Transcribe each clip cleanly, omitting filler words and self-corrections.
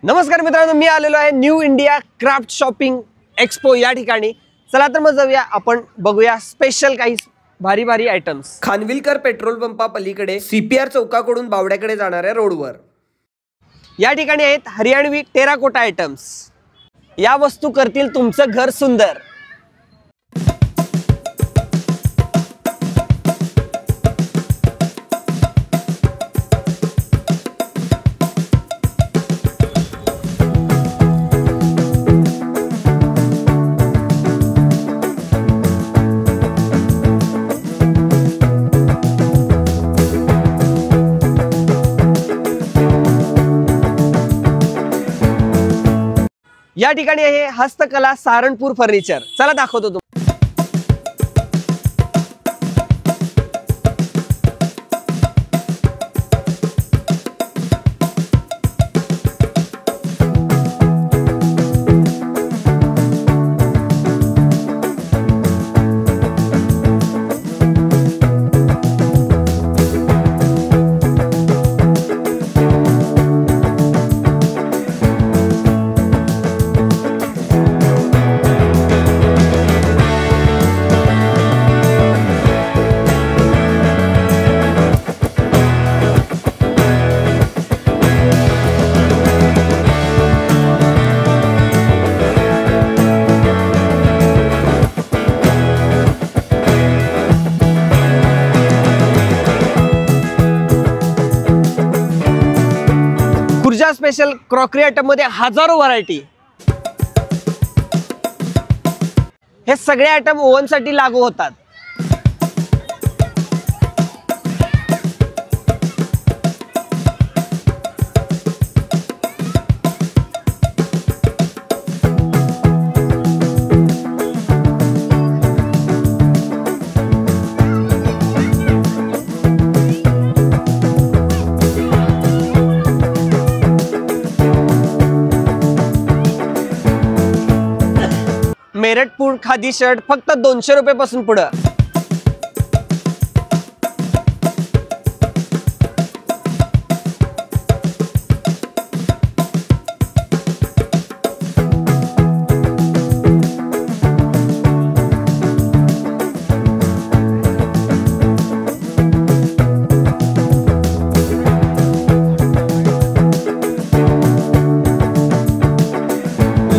नमस्कार मित्रांनो, मी आलेलो आहे new India craft shopping expo या ठिकाणी। चला तर मग जाऊया, आपण बघूया स्पेशल काही भारी भारी आयटम्स। खानविलकर पेट्रोल पंपा पलीकडे CPR चौकाकडून बावड्याकडे जाणाऱ्या रोडवर या ठिकाणी आहेत हरियाणवी टेराकोटा आयटम्स। या वस्तू करतील तुमचं घर सुंदर। या ठिकाणी आहे हस्तकला सारणपूर फर्निचर। चला दाखवतो तुम्हाला। खुर्जा स्पेशल क्रॉकरी आयटम मध्ये हजारो व्हरायटी। हे सगळे आयटम ओव्हन साठी लागू होतात। मेरठपूर खादी शर्ट फक्त 200 रुपये पासून पुढे।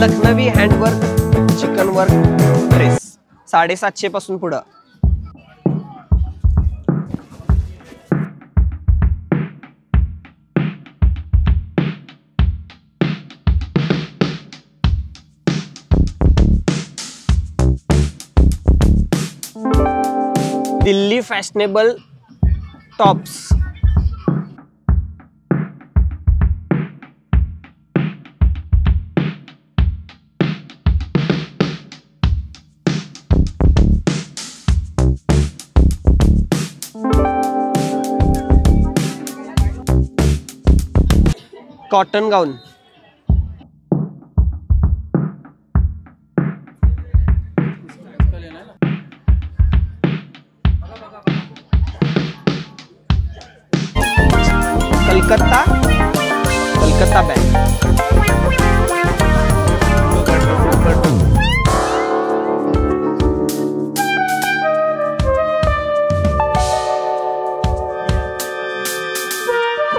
Lucknowi handwork chikan work dress 750 पासून पुढे। Delhi fashionable tops cotton gown Calcutta band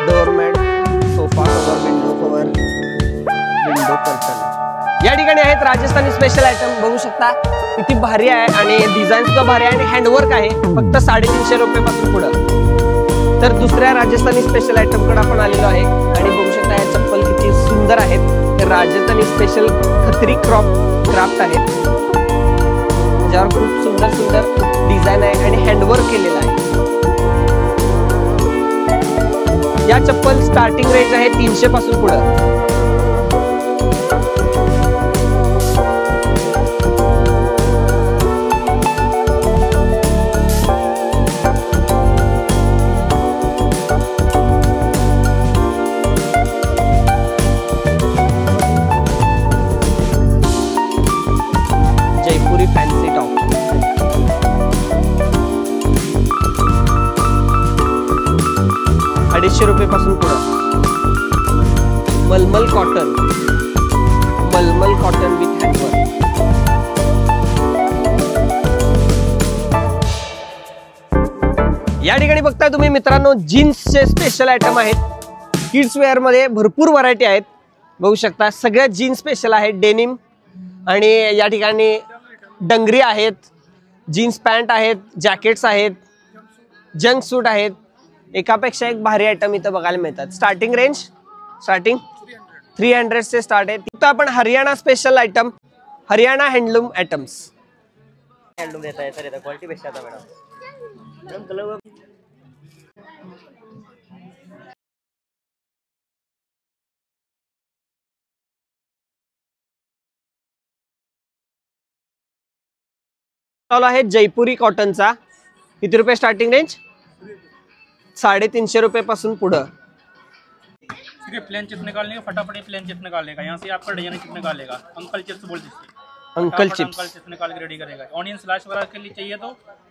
doormat sofa cover window curtain. या ठिकाणी आहेत राजस्थानी स्पेशल आयटम, बघू शकता किती भारी आहे आणि डिझाईन सुद्धा भारी आहे आणि हँडवर्क आहे। फक्त 350 रुपये पासून पुढे। तर दुसऱ्या राजस्थानी स्पेशल आयटम कडे आपण आलेलो आहे आणि बघू शकता या चप्पल किती सुंदर आहेत। हे राजस्थानी स्पेशल खत्री क्राफ्ट आहेत, ज्यावर खूप सुंदर सुंदर डिझाईन आहे आणि हँडवर्क केलेलं आहे। या चप्पल स्टार्टिंग रेंज आहे 300 पासून पुढे। जयपुरी फॅन्सी टॉप 250 रुपये पासून पुढे। मलमल कॉटन, मलमल कॉटन विथ हँडवर्क. या ठिकाणी बघताय तुम्ही मित्रांनो, जीन्सचे स्पेशल आयटम आहेत. किड्स वेअर मध्ये भरपूर व्हरायटी आहेत. बघू शकता सगळ्या जीन्स स्पेशल आहेत. डेनिम आणि या ठिकाणी डंगरी आहेत, जीन्स पॅन्ट आहेत, जॅकेट्स आहेत, जंक सूट आहेत. एकापेक्षा एक भारी आयटम इथं बघायला मिळतात. स्टार्टिंग रेंज 300 से स्टार्ट आहे. तिथं आपण Haryana special item, Haryana handloom items. Handloom देता है सर, क्वालिटी बेस्ट आता मैडम. मैडम कलर आहे जयपुरी कॉटनचा. किती रुपये स्टार्टिंग रेंज? 350 रुपये पासून पुढं. प्लेन चिप्स निकालने का, फटाफट प्लेन चिप्स निकालेगा. यहाँ से आपका डिजाइन चिप निकालेगा. अंकल चिप्स बोल दीजिए. Uncle chips. अंकल चिप्स निकाल के रेडी करेगा. ऑनियन स्लैश वगैरह के लिए चाहिए तो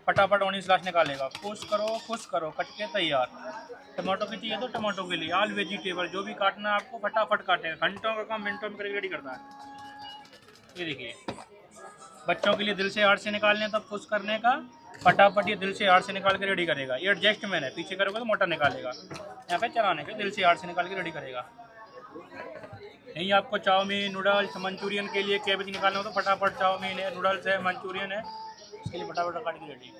फटाफट ऑनियन स्लैश निकालेगा. खुश करो कट के तैयार. टमाटो की चाहिए तो टमाटो के लिए. ऑल वेजिटेबल जो भी काटना है आपको फटाफट काटेगा. घंटों का काम मिनटों में करके रेडी करता है. ये देखिए, बच्चों के लिए दिल से हार्ट से निकालने तब खुश करने का, फटाफट ये दिल से हार्ट से निकाल के रेडी करेगा. ये एडजस्टमेंट है, पीछे करोगे तो मोटा निकालेगा. यहाँ पे चलाने के दिल से हार्ट से निकाल के रेडी करेगा. यही आपको चाउमीन, नूडल्स, मंचूरियन के लिए कैबेज निकालना हो तो फटाफट चाउमीन है, नूडल्स है, मंचूरियन है, इसके लिए फटाफट काट के रेडी.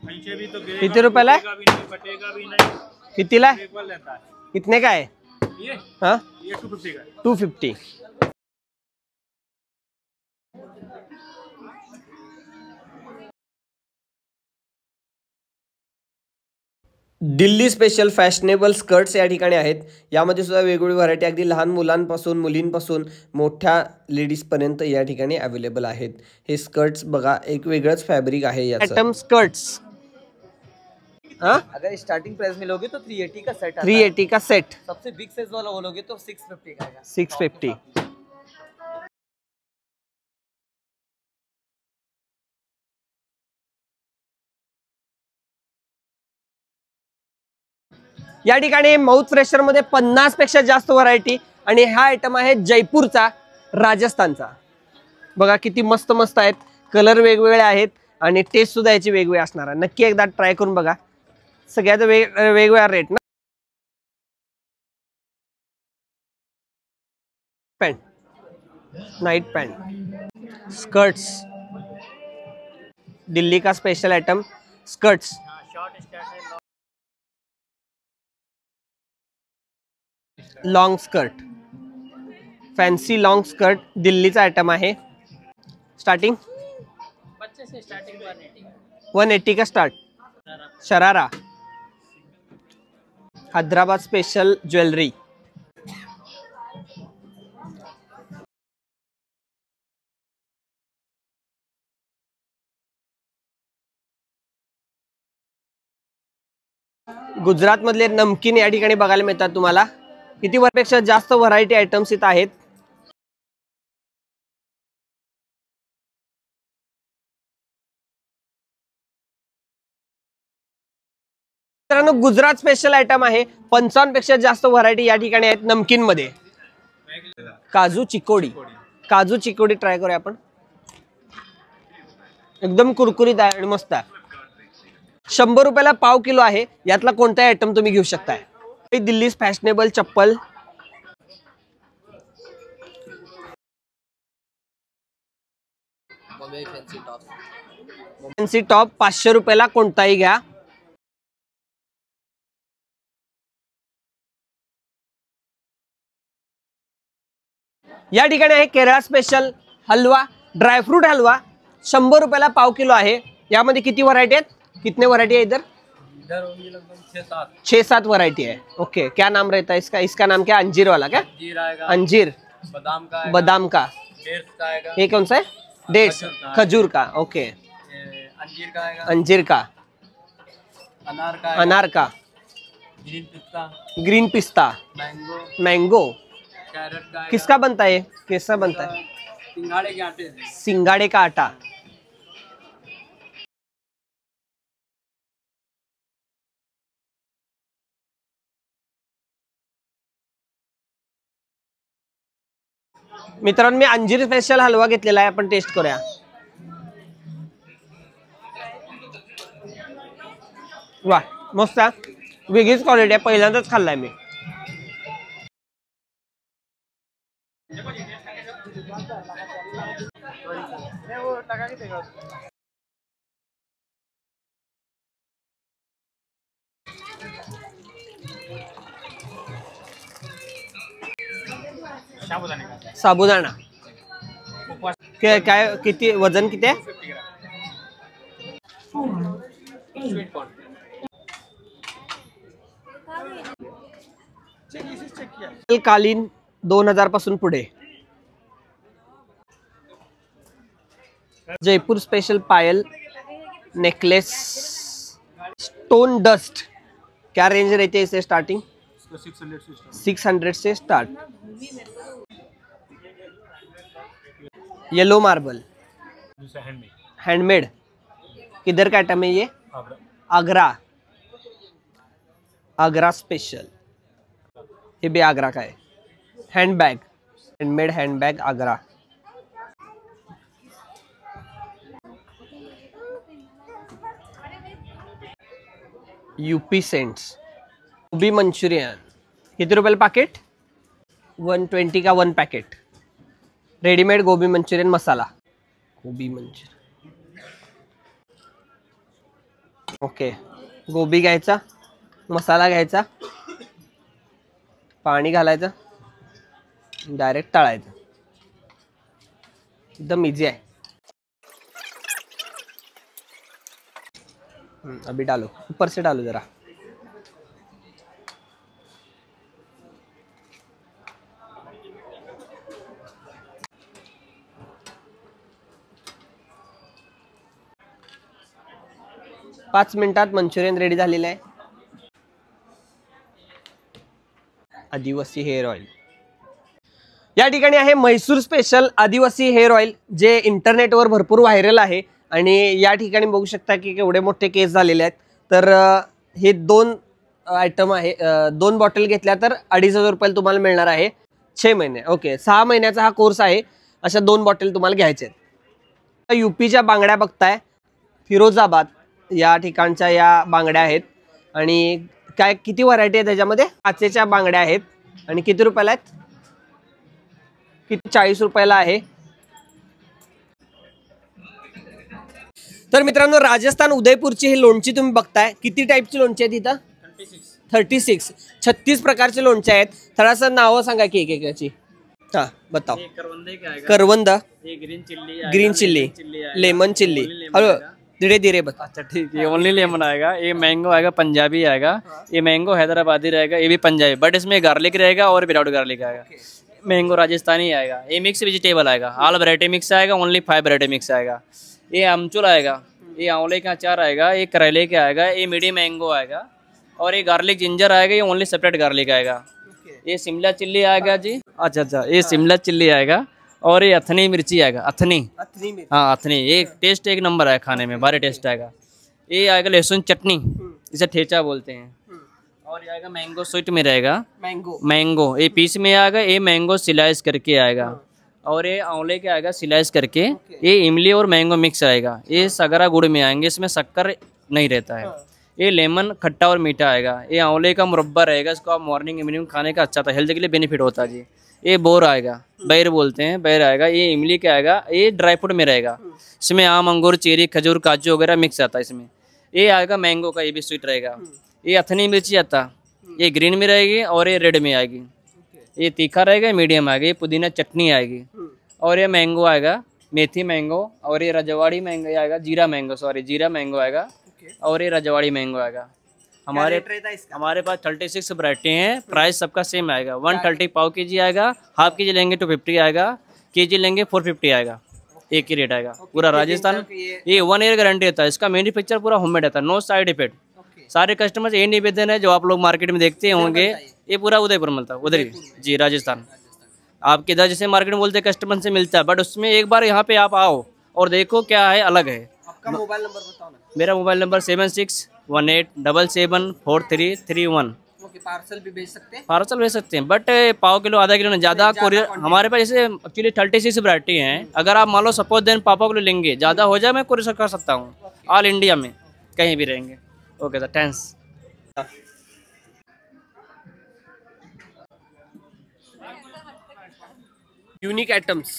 नीचे भी तो गिरेगा, कितने रुपए ला? बटेगा भी नहीं. कितीला? रहता है. कितने का है ये? हाँ, ये 250 का है. 250. दिल्ली स्पेशल फॅशनेबल स्कर्ट्स या ठिकाणी आहेत. यामध्ये सुद्धा वेगवेगळी व्हरायटी अगदी लहान मुलांपासून मुलींपासून मोठ्या लेडीजपर्यंत या ठिकाणी अवेलेबल आहेत. हे स्कर्ट्स बघा, एक वेगळंच फॅब्रिक आहे याचं. Item skirts. अगर स्टार्टिंग प्राइस में लोगे तो 380 का सेट आता है. 380 का सेट. सबसे बिग साइज वाला वो लोगे तो 650 का आएगा. 650. या ठिकाणी माउथ फ्रेशर मध्ये 50 पेक्षा जास्त व्हरायटी. आणि हा आयटम आहे जयपूरचा, राजस्थानचा. बघा किती मस्त मस्त आहेत. कलर वेगवेगळे आहेत आणि टेस्ट सुद्धा याची वेगवेगळी असणार आहे. नक्की एकदा ट्राय करून बघा. सगळ्यात वेगवेगळा रेट ना. Pant, night pant, skirts, Delhi का special item skirts. Long skirt, fancy long skirt दिल्लीचा आइटम आहे. स्टार्टिंग 180 का start. Sharara, Hyderabad special jewellery. Gujarat मधले नमकीन या ठिकाणी बघायला मिळतात तुम्हाला. किती पेक्षा जास्त व्हरायटी आयटम्स इथं आहेत. मित्रांनो गुजरात स्पेशल आयटम आहे. 55 पेक्षा जास्त व्हरायटी या ठिकाणी आहेत नमकीन मध्ये. काजू चिकोडी, काजू चिकोडी ट्राय करूया आपण. एकदम कुरकुरीत आहे आणि मस्त आहे. 100 रुपयाला पाव किलो आहे. यातला कोणताही आयटम तुम्ही घेऊ शकताय. दिल्ली फॅशनेबल चप्पल, फॅन्सी टॉप 500 रुपयाला कोणताही घ्या. या ठिकाणी आहे केरळ स्पेशल हलवा, ड्रायफ्रूट हलवा. 100 रुपयाला पाव किलो आहे. यामध्ये किती व्हरायटी आहेत? कितने व्हरायटी है इधर? इधर होंगी लगभग 6-7 वैरायटी है. ओके, क्या नाम रहता है इसका? इसका नाम क्या? अंजीर वाला क्या? अंजीर आएगा, अंजीर, बादाम का आएगा, बादाम का, डेट्स का आएगा, ये कौन सा है? डेट्स, खजूर का. ओके, अंजीर का आएगा, अंजीर का, अनार का आएगा, अनार का, ग्रीन पिस्ता, ग्रीन पिस्ता, मैंगो, मैंगो. कैरेट का आएगा. किसका बनता है? कैसा बनता है? सिंघाड़े के आटे से. सिंगाड़े का आटा. मित्रांनो मी अंजीर स्पेशल हलवा घेतलेला आहे, आपण टेस्ट करूया. वा मस्त आहे, वेगळीच क्वालिटी आहे, पहिल्यांदाच खाल्लाय मी. साबुदाणा काय किती वजन किती आहे? कालीन 2000 पासून पुढे. जयपूर स्पेशल पायल नेकलेस स्टोन डस्ट, क्या रेंज रहती है इसे स्टार्टिंग? 600 से स्टार्ट. येलो मार्बल हैंडमेड, किधर का आइटम है ये? आगरा. आगरा स्पेशल, ये भी आगरा का है. Handbag, handmade handbag Agra. UP scents. Gobi manchurian किती रुपयाला पाकिट? 120 का 1 packet. Readymade gobi manchurian masala. Gobi manchurian okay. गोभी घ्यायचा, मसाला घ्यायचा, पाणी घालायचं, डायरेक्ट तळायचं. एकदम इजी आहे. अभी डालो, ऊपर से डालो जरा. पाच मिनिटात मंचुरियन रेडी झालेलं आहे. आदिवासी हेअर ऑइल. या ठिकाणी आहे म्हैसूर स्पेशल आदिवासी हेअर ऑइल, जे इंटरनेटवर भरपूर व्हायरल आहे. आणि या ठिकाणी बघू शकता की केवढे मोठे केस झालेले आहेत. तर हे 2 आयटम आहे. 2 बॉटल घेतल्या तर 2500 रुपयाला तुम्हाला मिळणार आहे. 6 महिने. ओके, 6 महिन्याचा हा कोर्स आहे. अशा 2 बॉटल तुम्हाला घ्यायचे आहेत. यूपीच्या बांगड्या बघताय, फिरोजाबाद या ठिकाणच्या या बांगड्या आहेत. आणि काय किती व्हरायटी आहे त्याच्यामध्ये? काचेच्या बांगड्या आहेत. आणि किती रुपयाला आहेत? किती? 40 रुपयाला आहे. तर मित्रांनो राजस्थान उदयपूरची ही लोणची तुम्ही बघताय. किती टाईपची लोणची आहेत इथं? 36 प्रकारचे लोणचे आहेत. थोडासा नाव सांगा की एकेकाची. हाँ बताओ. करवंद, green chilli, lemon chilli. Hello धीरे धीरे बता. अच्छा ठीक है, ओनली लेमन आएगा. ये मैंगो आएगा, पंजाबी आएगा. ये मैंगो हैदराबादी रहेगा, ये भी पंजाबी, बट इसमें गार्लिक रहेगा और विदाउट गार्लिक आएगा. मैंगो राजस्थानी आएगा. ये मिक्स वेजिटेबल आएगा, ऑल वैरायटी मिक्स आएगा. ओनली 5 वैरायटी मिक्स आएगा. ये अमचूर आएगा, ये आंवले का अचार आएगा, ये करेले का आएगा, ये मीडियम मैंगो आएगा, और ये गार्लिक जिंजर आएगा. ये ओनली सेपरेट गार्लिक आएगा. ये शिमला चिल्ली आएगा जी. अच्छा, ये शिमला चिल्ली आएगा. और ये अथनी मिर्ची आएगा. अथनी, हाँ अथनी. ये टेस्ट एक नंबर है, खाने में भारी टेस्ट आएगा. ये आएगा लहसुन चटनी, इसे ठेचा बोलते हैं. और ये आएगा मैंगो स्वीट में रहेगा. मैंगो ये पीस में आएगा. ये मैंगो स्लाइस करके आएगा. और ये आंवले के आएगा स्लाइस करके. ये इमली और मैंगो मिक्स आएगा. ये सगरा गुड़ में आएंगे, इसमें शक्कर नहीं रहता है. ये लेमन खट्टा और मीठा आएगा. ये आंवले का मुरब्बा रहेगा, इसको आप मॉर्निंग इवनिंग खाने का अच्छा था, हेल्थ के लिए बेनिफिट होता है जी. ये बोर आएगा, बैर बोलते हैं, बैर आएगा. ये इमली का आएगा. ये ड्राई फ्रूट में रहेगा, इसमें आम, अंगूर, चेरी, खजूर, काजू वगैरह मिक्स आता है इसमें. ये आएगा मैंगो का, ये भी स्वीट रहेगा. ये अथनी मिर्ची आता, ये ग्रीन में रहेगी और ये रेड में आएगी. ये तीखा रहेगा, मीडियम आएगा. ये पुदीना चटनी आएगी. और ये मैंगो आएगा, मेथी मैंगो. और ये रजवाड़ी मैंगो आएगा, जीरा मैंगो, सॉरी जीरा मैंगो आएगा. और ये रजवाड़ी मैंगो आएगा. हमारे पास 36 वैरायटी हैं. प्राइस सबका सेम आएगा. 130 पाव केजी आएगा. हाफ केजी लेंगे 250 आएगा. केजी लेंगे 450 आएगा. एक ही रेट आएगा. पूरा राजस्थान. ये 1 ईयर गारंटी रहता है. इसका मैन्युफैक्चर पूरा होममेड रहता है, नो साइड इफेक्ट. सारे कस्टमर्स ये निवेदन है जो आप लोग मार्केट में देखते होंगे, ये पूरा उदयपुर मिलता है. उधर ही जी, राजस्थान. आपके इधर जैसे मार्केट में बोलते कस्टमर से मिलता है, बट उसमें एक बार यहाँ पे आप आओ और देखो क्या है, अलग है. आपका मोबाइल नंबर बताओ ना. मेरा मोबाइल नंबर 7618774331. ओके, पार्सल भी भेज सकते हैं। पार्सल भेज सकते हैं, बट पाव किलो आधा किलो नहीं, ज़्यादा कोरियर quantity। हमारे पास जैसे एक्चुअली 36 वैरायटी हैं। अगर आप मान लो सपोज देन पापा किलो लेंगे, ज़्यादा हो जाए मैं कोरियर कर सकता हूँ ऑल इंडिया में, कहीं भी रहेंगे। Okay sir, thanks. Unique items